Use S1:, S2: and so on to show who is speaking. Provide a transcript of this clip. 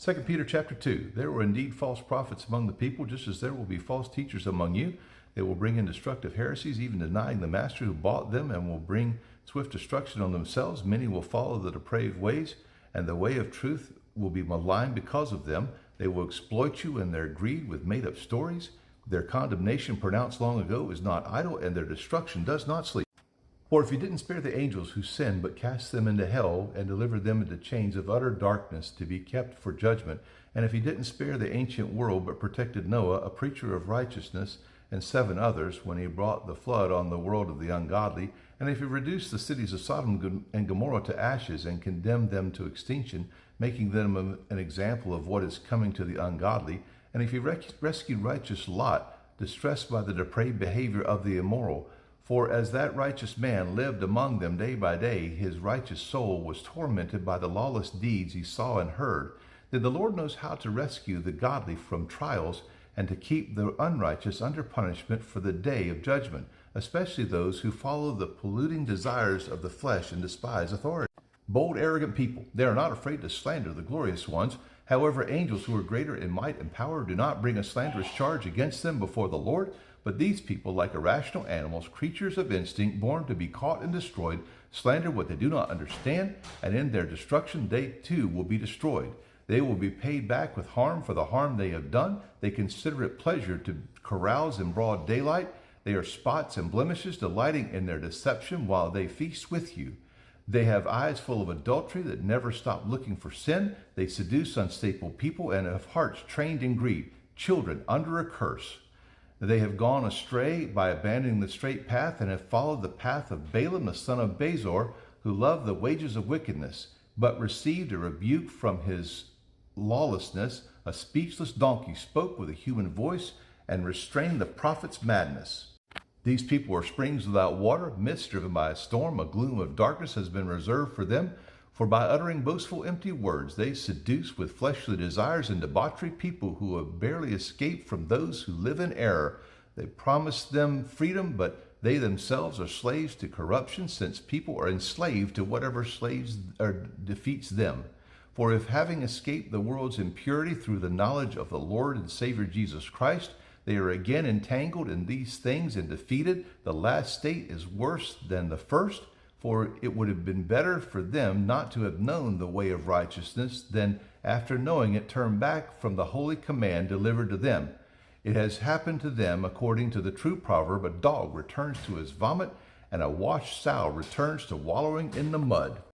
S1: 2 Peter chapter 2, there were indeed false prophets among the people, just as there will be false teachers among you. They will bring in destructive heresies, even denying the master who bought them, and will bring swift destruction on themselves. Many will follow the depraved ways, and the way of truth will be maligned because of them. They will exploit you in their greed with made-up stories. Their condemnation pronounced long ago is not idle, and their destruction does not sleep. For if you didn't spare the angels who sinned, but cast them into hell and delivered them into chains of utter darkness to be kept for judgment, and if you didn't spare the ancient world, but protected Noah, a preacher of righteousness, and 7 others, when he brought the flood on the world of the ungodly, and if you reduced the cities of Sodom and Gomorrah to ashes and condemned them to extinction, making them an example of what is coming to the ungodly, and if you rescued righteous Lot, distressed by the depraved behavior of the immoral, for as that righteous man lived among them day by day, his righteous soul was tormented by the lawless deeds he saw and heard, then the Lord knows how to rescue the godly from trials and to keep the unrighteous under punishment for the day of judgment, especially those who follow the polluting desires of the flesh and despise authority. Bold, arrogant people, they are not afraid to slander the glorious ones. However, angels who are greater in might and power do not bring a slanderous charge against them before the Lord. But these people, like irrational animals, creatures of instinct, born to be caught and destroyed, slander what they do not understand, and in their destruction they too will be destroyed. They will be paid back with harm for the harm they have done. They consider it pleasure to carouse in broad daylight. They are spots and blemishes, delighting in their deception while they feast with you. They have eyes full of adultery that never stop looking for sin. They seduce unstable people and have hearts trained in greed, children under a curse. They have gone astray by abandoning the straight path and have followed the path of Balaam the son of Bezor, who loved the wages of wickedness, but received a rebuke from his lawlessness. A speechless donkey spoke with a human voice and restrained the prophet's madness. These people are springs without water, mist driven by a storm. A gloom of darkness has been reserved for them. For by uttering boastful empty words, they seduce with fleshly desires and debauchery people who have barely escaped from those who live in error. They promise them freedom, but they themselves are slaves to corruption, since people are enslaved to whatever slaves or defeats them. For if having escaped the world's impurity through the knowledge of the Lord and Savior Jesus Christ, they are again entangled in these things and defeated, the last state is worse than the first. For it would have been better for them not to have known the way of righteousness than, after knowing it, turn back from the holy command delivered to them. It has happened to them according to the true proverb, a dog returns to his vomit, and a washed sow returns to wallowing in the mud.